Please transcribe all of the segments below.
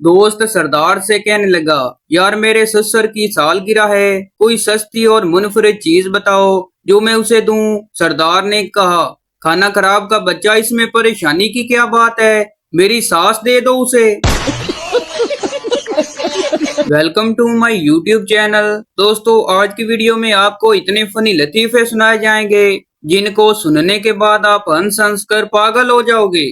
दोस्त सरदार से कहने लगा, यार मेरे ससुर की सालगिरह है, कोई सस्ती और मुनफरिद चीज बताओ जो मैं उसे दूं। सरदार ने कहा, खाना खराब का बच्चा, इसमें परेशानी की क्या बात है, मेरी सास दे दो उसे। Welcome to my YouTube channel. दोस्तों आज की वीडियो में आपको इतने फनी लतीफे सुनाए जाएंगे जिनको सुनने के बाद आप हंस हंस कर पागल हो जाओगे।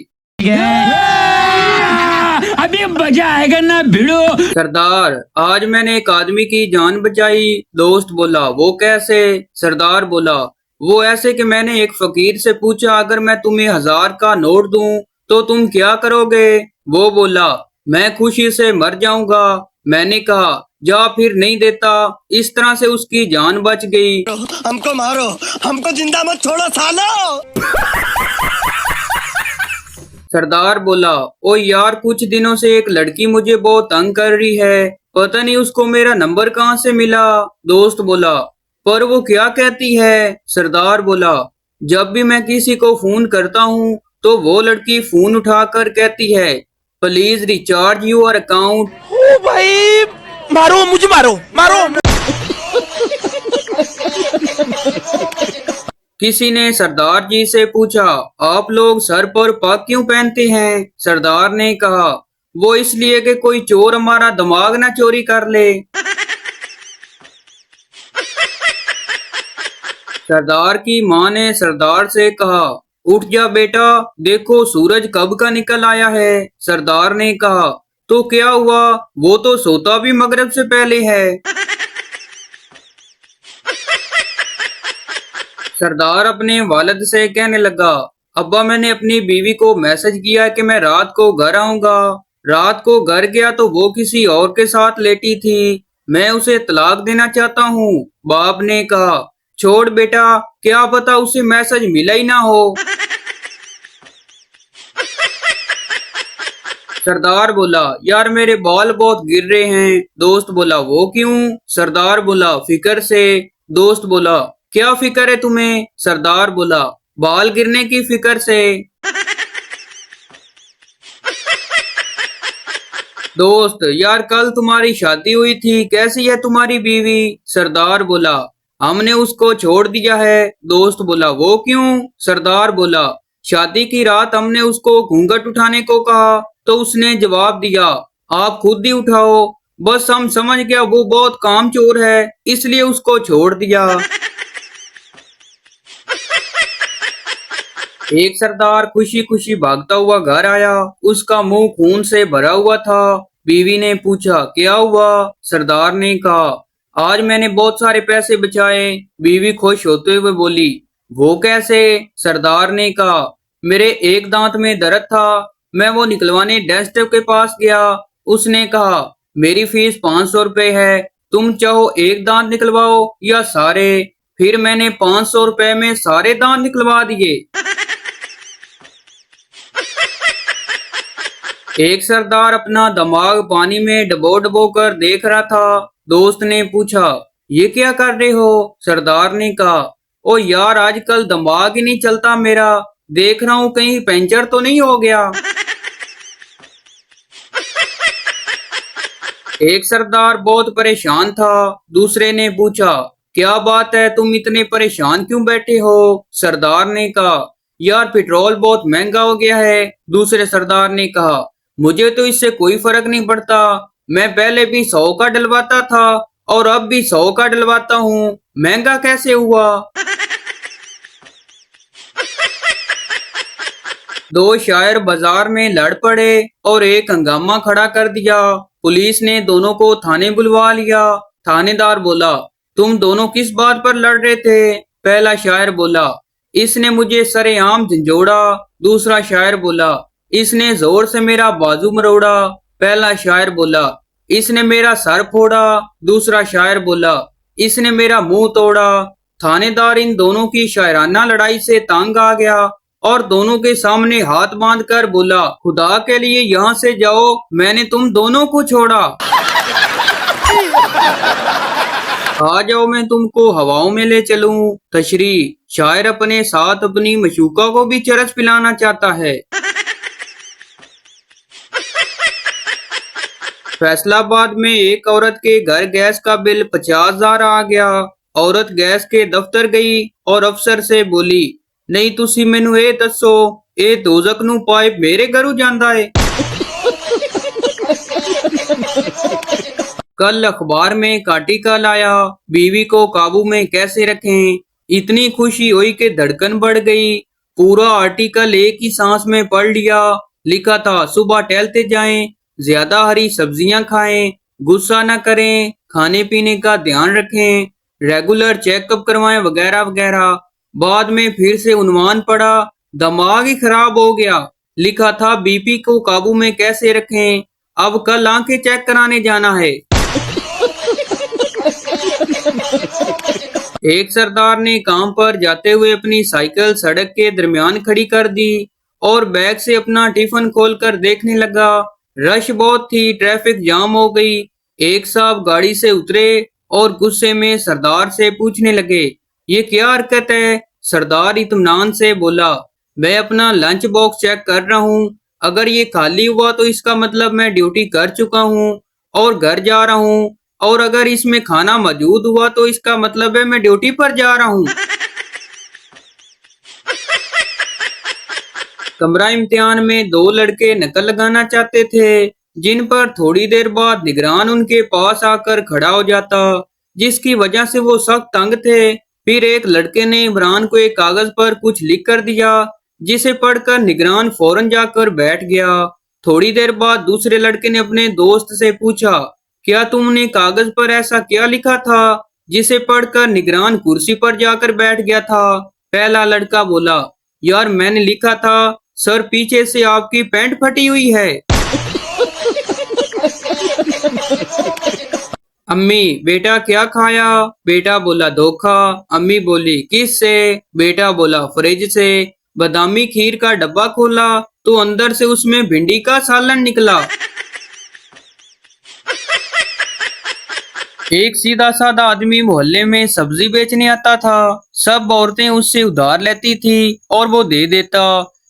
अभी मजा आएगा ना भिड़ो। सरदार, आज मैंने एक आदमी की जान बचाई। दोस्त बोला, वो कैसे? सरदार बोला, वो ऐसे कि मैंने एक फकीर से पूछा, अगर मैं तुम्हें 1000 का नोट दूं तो तुम क्या करोगे? वो बोला, मैं खुशी से मर जाऊंगा। मैंने कहा, जा फिर नहीं देता। इस तरह से उसकी जान बच गई। हमको मारो, हमको जिंदा मत छोड़ो सालो। सरदार बोला, ओ यार, कुछ दिनों से एक लड़की मुझे बहुत तंग कर रही है, पता नहीं उसको मेरा नंबर कहाँ से मिला। दोस्त बोला, पर वो क्या कहती है? सरदार बोला, जब भी मैं किसी को फोन करता हूँ तो वो लड़की फोन उठाकर कहती है, प्लीज रिचार्ज योर अकाउंट। ओ भाई, मारो मुझे, मारो मारो। किसी ने सरदार जी से पूछा, आप लोग सर पर पग क्यों पहनते हैं? सरदार ने कहा, वो इसलिए कि कोई चोर हमारा दिमाग ना चोरी कर ले। सरदार की माँ ने सरदार से कहा, उठ जा बेटा, देखो सूरज कब का निकल आया है। सरदार ने कहा, तो क्या हुआ, वो तो सोता भी मगरिब से पहले है। सरदार अपने वालिद से कहने लगा, अब्बा, मैंने अपनी बीवी को मैसेज किया कि मैं रात को घर आऊंगा। रात को घर गया तो वो किसी और के साथ लेटी थी। मैं उसे तलाक देना चाहता हूँ। बाप ने कहा, छोड़ बेटा, क्या पता उसे मैसेज मिला ही ना हो। सरदार बोला, यार मेरे बाल बहुत गिर रहे हैं। दोस्त बोला, वो क्यों? सरदार बोला, फिक्र से। दोस्त बोला, क्या फिक्र है तुम्हें? सरदार बोला, बाल गिरने की फिक्र से। दोस्त, यार कल तुम्हारी शादी हुई थी, कैसी है तुम्हारी बीवी? सरदार बोला, हमने उसको छोड़ दिया है। दोस्त बोला, वो क्यों? सरदार बोला, शादी की रात हमने उसको घूंघट उठाने को कहा तो उसने जवाब दिया, आप खुद ही उठाओ। बस हम समझ गया वो बहुत कामचोर है, इसलिए उसको छोड़ दिया। एक सरदार खुशी खुशी भागता हुआ घर आया। उसका मुंह खून से भरा हुआ था। बीवी ने पूछा, क्या हुआ? सरदार ने कहा, आज मैंने बहुत सारे पैसे बचाए। बीवी खुश होते हुए बोली, वो कैसे? सरदार ने कहा, मेरे एक दांत में दर्द था, मैं वो निकलवाने डेंटिस्ट के पास गया। उसने कहा, मेरी फीस 500 रुपए है, तुम चाहो एक दांत निकलवाओ या सारे? फिर मैंने 500 रुपए में सारे दांत निकलवा दिए। एक सरदार अपना दिमाग पानी में डबो डबो कर देख रहा था। दोस्त ने पूछा, ये क्या कर रहे हो? सरदार ने कहा, ओ यार, आजकल दिमाग ही नहीं चलता मेरा, देख रहा हूँ कहीं पंचर तो नहीं हो गया। एक सरदार बहुत परेशान था। दूसरे ने पूछा, क्या बात है, तुम इतने परेशान क्यों बैठे हो? सरदार ने कहा, यार पेट्रोल बहुत महंगा हो गया है। दूसरे सरदार ने कहा, मुझे तो इससे कोई फर्क नहीं पड़ता, मैं पहले भी 100 का डलवाता था और अब भी 100 का डलवाता हूँ, महंगा कैसे हुआ? दो शायर बाजार में लड़ पड़े और एक हंगामा खड़ा कर दिया। पुलिस ने दोनों को थाने बुलवा लिया। थानेदार बोला, तुम दोनों किस बात पर लड़ रहे थे? पहला शायर बोला, इसने मुझे सरेआम झंझोड़ा। दूसरा शायर बोला, इसने जोर से मेरा बाजू मरोड़ा। पहला शायर बोला, इसने मेरा सर फोड़ा। दूसरा शायर बोला, इसने मेरा मुंह तोड़ा। थानेदार इन दोनों की शायराना लड़ाई से तंग आ गया और दोनों के सामने हाथ बांधकर बोला, खुदा के लिए यहाँ से जाओ, मैंने तुम दोनों को छोड़ा। आ जाओ, मैं तुमको हवाओं में ले चलूं। तशरी, शायर अपने साथ अपनी मशूका को भी चरस पिलाना चाहता है। फैसलाबाद में एक औरत के घर गैस का बिल 50,000 आ गया। औरत गैस के दफ्तर गई और अफसर से बोली, नहीं तुसी मैनू ये दसो, ये दोजक नू पाइप मेरे घरों जांदा है। कल अखबार में एक आर्टिकल आया, बीवी को काबू में कैसे रखें। इतनी खुशी हुई कि धड़कन बढ़ गई। पूरा आर्टिकल एक ही सांस में पढ़ लिया। लिखा था, सुबह टहलते जाएं, ज्यादा हरी सब्जियां खाएं, गुस्सा न करें, खाने पीने का ध्यान रखें, रेगुलर चेकअप करवाएं वगैरह वगैरह। बाद में फिर से उन्वान पड़ा, दिमाग ही खराब हो गया। लिखा था, बीपी को काबू में कैसे रखें, अब कल आंखें चेक कराने जाना है। एक सरदार ने काम पर जाते हुए अपनी साइकिल सड़क के दरमियान खड़ी कर दी और बैग से अपना टिफिन खोलकर देखने लगा। रश बहुत थी, ट्रैफिक जाम हो गई। एक साहब गाड़ी से उतरे और गुस्से में सरदार से पूछने लगे, ये क्या हरकत है। सरदार इत्मीनान से बोला, मैं अपना लंच बॉक्स चेक कर रहा हूँ, अगर ये खाली हुआ तो इसका मतलब मैं ड्यूटी कर चुका हूँ और घर जा रहा हूँ, और अगर इसमें खाना मौजूद हुआ तो इसका मतलब है मैं ड्यूटी पर जा रहा हूँ। कमरा इम्तिहान में दो लड़के नकल लगाना चाहते थे, जिन पर थोड़ी देर बाद निगरान उनके पास आकर खड़ा हो जाता, जिसकी वजह से वो सख्त तंग थे। फिर एक लड़के ने इमरान को एक कागज पर कुछ लिख कर दिया, जिसे पढ़कर निगरान फौरन जाकर बैठ गया। थोड़ी देर बाद दूसरे लड़के ने अपने दोस्त से पूछा, क्या तुमने कागज पर ऐसा क्या लिखा था जिसे पढ़कर निगरान कुर्सी पर जाकर बैठ गया था। पहला लड़का बोला, यार मैंने लिखा था, सर पीछे से आपकी पैंट फटी हुई है। अम्मी, बेटा क्या खाया। बेटा बोला, धोखा। अम्मी बोली, किस से। बेटा बोला, फ्रिज से। बादामी खीर का डब्बा खोला तो अंदर से उसमें भिंडी का सालन निकला। एक सीधा साधा आदमी मोहल्ले में सब्जी बेचने आता था। सब औरतें उससे उधार लेती थी और वो दे देता।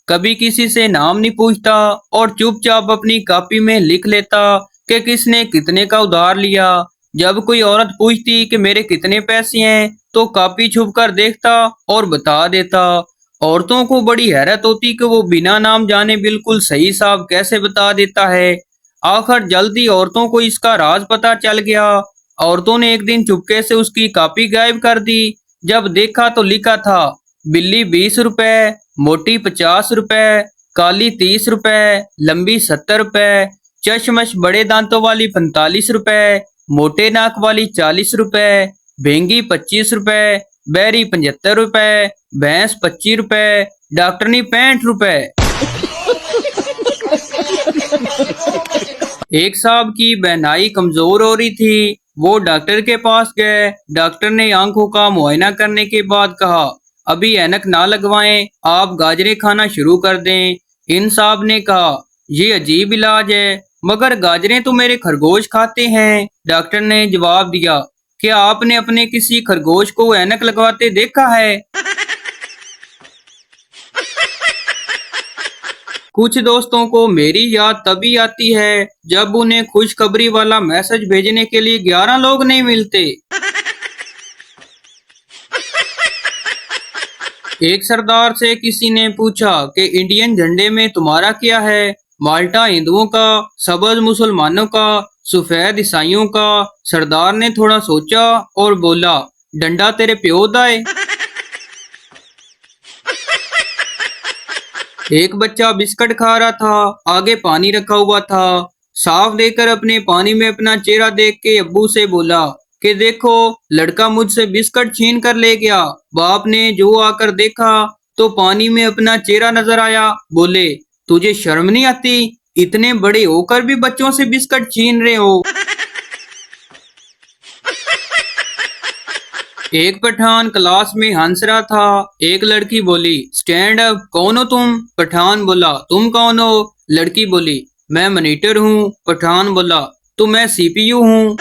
कभी किसी से नाम नहीं पूछता और चुपचाप अपनी कॉपी में लिख लेता कि किसने कितने का उधार लिया। जब कोई औरत पूछती कि मेरे कितने पैसे हैं, तो कॉपी छुप कर देखता और बता देता। औरतों को बड़ी हैरत होती कि वो बिना नाम जाने बिल्कुल सही हिसाब कैसे बता देता है। आखिर जल्दी औरतों को इसका राज पता चल गया। औरतों ने एक दिन चुपके से उसकी कॉपी गायब कर दी। जब देखा तो लिखा था, बिल्ली 20 रुपए, मोटी 50 रुपए, काली 30 रुपए, लंबी 70 रुपए, चश्मश बड़े दांतों वाली 45 रुपए, मोटे नाक वाली 40 रुपए, भेंगी 25 रुपए, बैरी 75 रुपए, भैंस 25 रुपए, डॉक्टरनी 65 रुपए। एक साहब की बहनाई कमजोर हो रही थी। वो डॉक्टर के पास गए। डॉक्टर ने आंखों का मुआयना करने के बाद कहा, अभी ऐनक ना लगवाएं, आप गाजरें खाना शुरू कर दें। इन साहब ने कहा, ये अजीब इलाज है, मगर गाजरें तो मेरे खरगोश खाते हैं। डॉक्टर ने जवाब दिया, क्या आपने अपने किसी खरगोश को ऐनक लगवाते देखा है। कुछ दोस्तों को मेरी याद तभी आती है जब उन्हें खुशखबरी वाला मैसेज भेजने के लिए 11 लोग नहीं मिलते। एक सरदार से किसी ने पूछा कि इंडियन झंडे में तुम्हारा क्या है। माल्टा हिंदुओं का, सब्ज मुसलमानों का, सफेद ईसाइयों का। सरदार ने थोड़ा सोचा और बोला, डंडा तेरे प्यो दा है। एक बच्चा बिस्किट खा रहा था, आगे पानी रखा हुआ था। साफ देकर अपने पानी में अपना चेहरा देख के अब्बू से बोला कि देखो, लड़का मुझसे बिस्किट छीन कर ले गया। बाप ने जो आकर देखा तो पानी में अपना चेहरा नजर आया। बोले, तुझे शर्म नहीं आती, इतने बड़े होकर भी बच्चों से बिस्किट छीन रहे हो। एक पठान क्लास में हंस रहा था। एक लड़की बोली, स्टैंड अप, कौन हो तुम। पठान बोला, तुम कौन हो। लड़की बोली, मैं मॉनिटर हूँ। पठान बोला, तो मैं सीपीयू हूँ।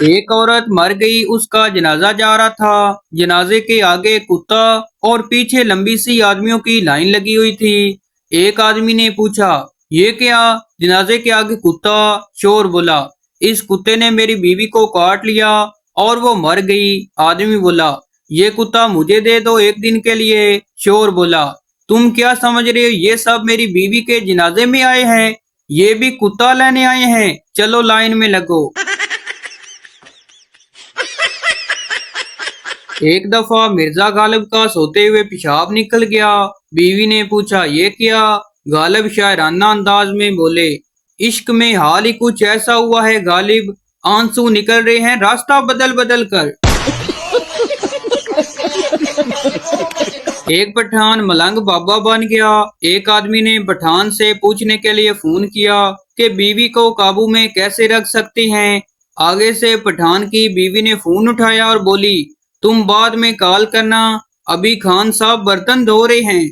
एक औरत मर गई, उसका जनाजा जा रहा था। जनाजे के आगे कुत्ता और पीछे लंबी सी आदमियों की लाइन लगी हुई थी। एक आदमी ने पूछा, ये क्या? जनाजे के आगे कुत्ता। चोर बोला, इस कुत्ते ने मेरी बीवी को काट लिया और वो मर गई। आदमी बोला, ये कुत्ता मुझे दे दो एक दिन के लिए। चोर बोला, तुम क्या समझ रहे हो, ये सब मेरी बीवी के जनाजे में आए हैं, ये भी कुत्ता लेने आए हैं, चलो लाइन में लगो। एक दफा मिर्जा गालिब का सोते हुए पेशाब निकल गया। बीवी ने पूछा, ये क्या? गालिब शायराना अंदाज में बोले, इश्क में हाल ही कुछ ऐसा हुआ है गालिब, आंसू निकल रहे हैं रास्ता बदल बदल कर। एक पठान मलंग बाबा बन गया। एक आदमी ने पठान से पूछने के लिए फोन किया कि बीवी को काबू में कैसे रख सकते हैं। आगे से पठान की बीवी ने फोन उठाया और बोली, तुम बाद में कॉल करना, अभी खान साहब बर्तन धो रहे हैं।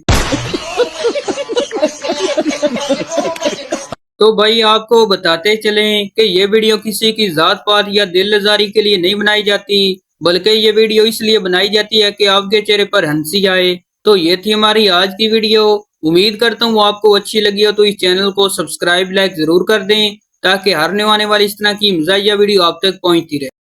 तो भाई आपको बताते चलें कि ये वीडियो किसी की जात पात या दिल लजारी के लिए नहीं बनाई जाती, बल्कि ये वीडियो इसलिए बनाई जाती है कि आपके चेहरे पर हंसी आए। तो ये थी हमारी आज की वीडियो। उम्मीद करता हूँ आपको अच्छी लगी हो, तो इस चैनल को सब्सक्राइब लाइक जरूर कर दें ताकि हर आने वाली इस तरह की मज़ाहिया वीडियो आप तक पहुँचती रहे।